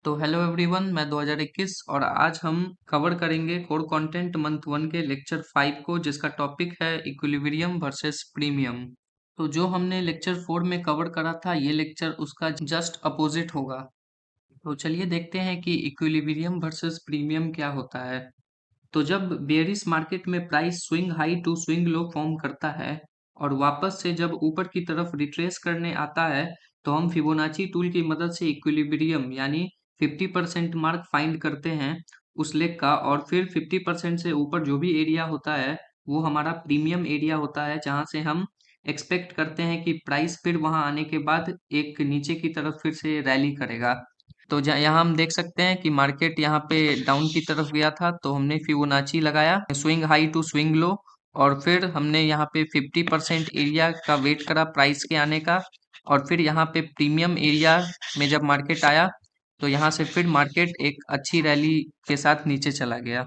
तो hello everyone, मैं 2021 और आज हम कवर करेंगे कोर कंटेंट मंथ 1 के लेक्चर 5 को, जिसका टॉपिक है इक्विलिब्रियम वर्सेस प्रीमियम। तो जो हमने लेक्चर 4 में कवर करा था, ये लेक्चर उसका जस्ट अपोजिट होगा। तो चलिए देखते हैं कि इक्विलिब्रियम वर्सेस प्रीमियम क्या होता है। तो जब बेयरिश मार्केट में price swing high to swing low form करता है और वापस से जब ऊपर की तरफ रिट्रेस करने आता है, तो हम फिबोनाची टूल की मदद से इक्विलिब्रियम यानी 50% मार्क फाइंड करते हैं उस लेग का, और फिर 50% से ऊपर जो भी एरिया होता है वो हमारा प्रीमियम एरिया होता है, जहां से हम एक्सपेक्ट करते हैं कि प्राइस फिर वहां आने के बाद एक नीचे की तरफ फिर से रैली करेगा। तो यहाँ हम देख सकते हैं कि मार्केट यहाँ पे डाउन की तरफ गया था, तो हमने फिबोनाची लगाया swing high to swing low, और फिर हमने यहाँ पे 50% एरिया का वेट करा प्राइस के आने का, और फिर यहाँ पे प्रीमियम एरिया में जब मार्केट आया तो यहाँ से फिर मार्केट एक अच्छी रैली के साथ नीचे चला गया।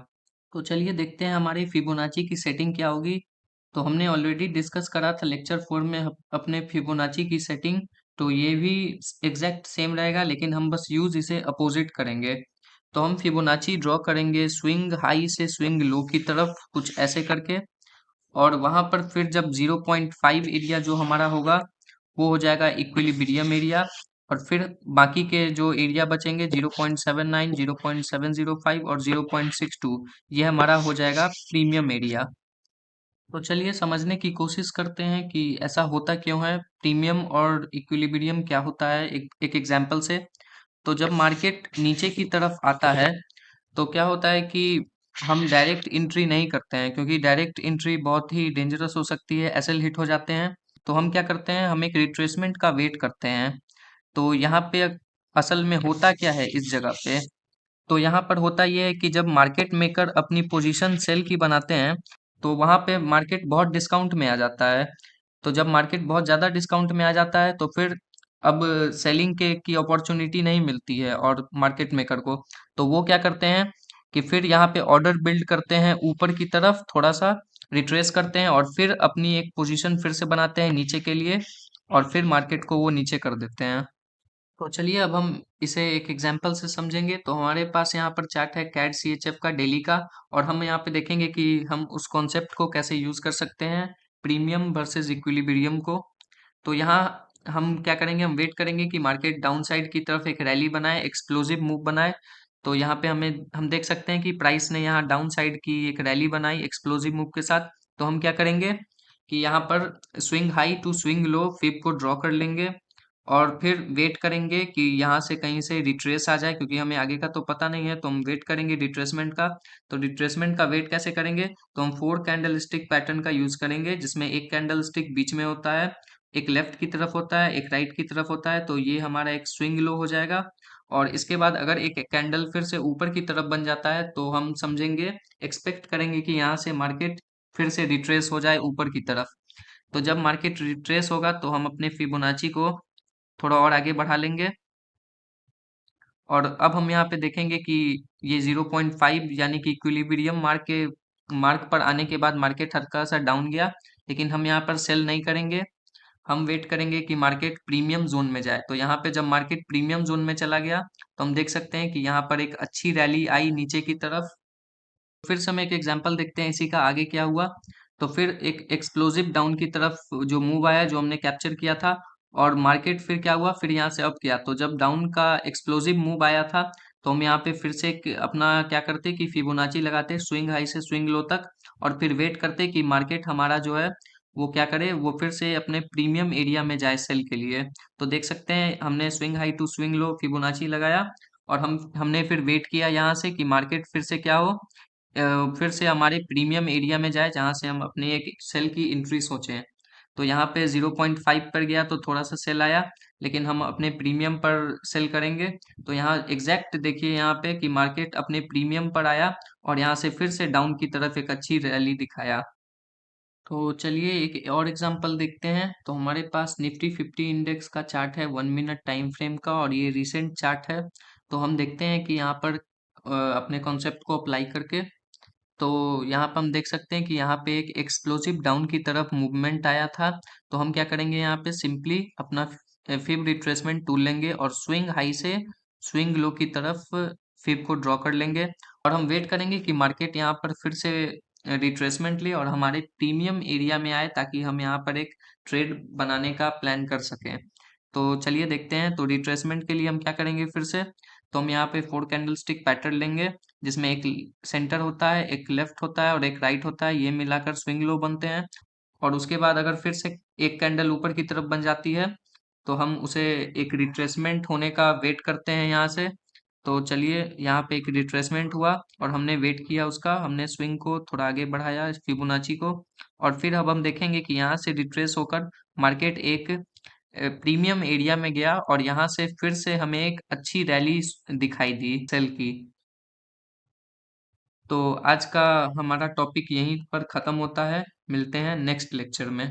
तो चलिए देखते हैं हमारी फिबोनाची की सेटिंग क्या होगी। तो हमने ऑलरेडी डिस्कस करा था लेक्चर 4 में अपने फिबोनाची की सेटिंग। तो ये भी एग्जैक्ट सेम रहेगा, लेकिन हम बस यूज इसे अपोजिट करेंगे। तो हम फिबोनाची ड्रॉ करेंगे स्विंग हाई से स्विंग लो की तरफ कुछ ऐसे करके, और वहां पर फिर जब 0.5 एरिया जो हमारा होगा वो हो जाएगा इक्विलिब्रियम एरिया, और फिर बाकी के जो एरिया बचेंगे 0.79, 0.705 और 0.62, ये हमारा हो जाएगा प्रीमियम एरिया। तो चलिए समझने की कोशिश करते हैं कि ऐसा होता क्यों है, प्रीमियम और इक्विलिब्रियम क्या होता है, एक एग्जांपल से। तो जब मार्केट नीचे की तरफ आता है तो क्या होता है कि हम डायरेक्ट एंट्री नहीं करते हैं, क्योंकि डायरेक्ट एंट्री बहुत ही डेंजरस हो सकती है, एसएल हिट हो जाते हैं। तो हम क्या करते हैं, हम एक रिट्रेसमेंट का वेट करते हैं। तो यहाँ पे असल में होता क्या है इस जगह पे, तो यहाँ पर होता ये है कि जब मार्केट मेकर अपनी पोजीशन सेल की बनाते हैं, तो वहाँ पे मार्केट बहुत डिस्काउंट में आ जाता है। तो जब मार्केट बहुत ज़्यादा डिस्काउंट में आ जाता है तो फिर अब सेलिंग के की अपॉर्चुनिटी नहीं मिलती है और मार्केट मेकर को। तो वो क्या करते हैं कि फिर यहाँ पे ऑर्डर बिल्ड करते हैं ऊपर की तरफ, थोड़ा सा रिट्रेस करते हैं और फिर अपनी एक पोजीशन फिर से बनाते हैं नीचे के लिए, और फिर मार्केट को वो नीचे कर देते हैं। तो चलिए अब हम इसे एक एग्जांपल से समझेंगे। तो हमारे पास यहाँ पर चार्ट है कैड सीएचएफ का डेली का, और हम यहाँ पे देखेंगे कि हम उस कॉन्सेप्ट को कैसे यूज कर सकते हैं प्रीमियम वर्सेस इक्विलिब्रियम को। तो यहाँ हम क्या करेंगे, हम वेट करेंगे कि मार्केट डाउन साइड की तरफ एक रैली बनाए, एक्सप्लोसिव मूव बनाए। तो यहाँ पे हम देख सकते हैं कि प्राइस ने यहाँ डाउन साइड की एक रैली बनाई एक्सप्लोसिव मूव के साथ। तो हम क्या करेंगे कि यहाँ पर swing high to swing low fib को ड्रॉ कर लेंगे, और फिर वेट करेंगे कि यहाँ से कहीं से रिट्रेस आ जाए, क्योंकि हमें आगे का तो पता नहीं है, तो हम वेट करेंगे रिट्रेसमेंट का। तो रिट्रेसमेंट का वेट कैसे करेंगे, तो हम 4 कैंडल स्टिक पैटर्न का यूज करेंगे, जिसमें एक कैंडल स्टिक बीच में होता है, एक लेफ्ट की तरफ होता है, एक राइट की तरफ होता है। तो ये हमारा एक स्विंग लो हो जाएगा। और इसके बाद अगर एक कैंडल फिर से ऊपर की तरफ बन जाता है तो हम समझेंगे, एक्सपेक्ट करेंगे कि यहाँ से मार्केट फिर से रिट्रेस हो जाए ऊपर की तरफ। तो जब मार्केट रिट्रेस होगा तो हम अपने फिबोनाची को थोड़ा और आगे बढ़ा लेंगे, और अब हम यहाँ पे देखेंगे कि ये 0.5 यानी कि इक्विलिब्रियम मार्क पर आने के बाद मार्केट हल्का सा डाउन गया, लेकिन हम यहाँ पर सेल नहीं करेंगे। हम वेट करेंगे कि मार्केट प्रीमियम जोन में जाए। तो यहाँ पे जब मार्केट प्रीमियम जोन में चला गया तो हम देख सकते हैं कि यहाँ पर एक अच्छी रैली आई नीचे की तरफ। फिर से हम एक एग्जांपल देखते हैं इसी का, आगे क्या हुआ। तो फिर एक एक्सप्लोसिव डाउन की तरफ जो मूव आया, जो हमने कैप्चर किया था, और मार्केट फिर क्या हुआ, फिर यहाँ से अप किया। तो जब डाउन का एक्सप्लोसिव मूव आया था तो हम यहाँ पे फिर से अपना क्या करते कि फिबोनाची लगाते स्विंग हाई से स्विंग लो तक, और फिर वेट करते कि मार्केट हमारा जो है वो क्या करे, वो फिर से अपने प्रीमियम एरिया में जाए सेल के लिए। तो देख सकते हैं हमने swing high to swing low Fibonacci लगाया, और हमने फिर वेट किया यहाँ से कि मार्केट फिर से क्या हो, फिर से हमारे प्रीमियम एरिया में जाए, जहां से हम अपनी एक सेल की एंट्री सोचे हैं। तो यहाँ पे 0.5 पर गया तो थोड़ा सा सेल आया, लेकिन हम अपने प्रीमियम पर सेल करेंगे। तो यहाँ एग्जैक्ट देखिए यहाँ पे कि मार्केट अपने प्रीमियम पर आया, और यहाँ से फिर से डाउन की तरफ एक अच्छी रैली दिखाया। तो चलिए एक और एग्जांपल देखते हैं। तो हमारे पास निफ्टी 50 इंडेक्स का चार्ट है 1 मिनट टाइम फ्रेम का, और ये रिसेंट चार्ट है। तो हम देखते हैं कि यहाँ पर अपने कॉन्सेप्ट को अप्लाई करके, तो यहाँ पर हम देख सकते हैं कि यहाँ पे एक एक्सप्लोसिव डाउन की तरफ मूवमेंट आया था। तो हम क्या करेंगे, यहाँ पे सिंपली अपना फिब रिट्रेसमेंट टूल लेंगे और स्विंग हाई से स्विंग लो की तरफ फिब को ड्रॉ कर लेंगे और हम वेट करेंगे कि मार्केट यहाँ पर फिर से रिट्रेसमेंट ले और हमारे प्रीमियम एरिया में आए ताकि हम यहाँ पर एक ट्रेड बनाने का प्लान कर सकें। तो चलिए देखते हैं। तो रिट्रेसमेंट के लिए हम क्या करेंगे फिर से, तो हम यहाँ पे 4 कैंडलस्टिक पैटर्न लेंगे जिसमें एक सेंटर होता है, एक लेफ्ट होता है और एक राइट होता है, ये मिलाकर स्विंग लो बनते हैं। और उसके बाद अगर फिर से एक कैंडल ऊपर की तरफ बन जाती है तो हम उसे एक रिट्रेसमेंट होने का वेट करते हैं यहाँ से। तो चलिए यहाँ पे एक रिट्रेसमेंट हुआ और हमने वेट किया उसका, हमने स्विंग को थोड़ा आगे बढ़ाया फिबोनाची को, और फिर अब हम देखेंगे कि यहाँ से रिट्रेस होकर मार्केट एक प्रीमियम एरिया में गया और यहाँ से फिर से हमें एक अच्छी रैली दिखाई दी सेल की। तो आज का हमारा टॉपिक यहीं पर खत्म होता है। मिलते हैं नेक्स्ट लेक्चर में।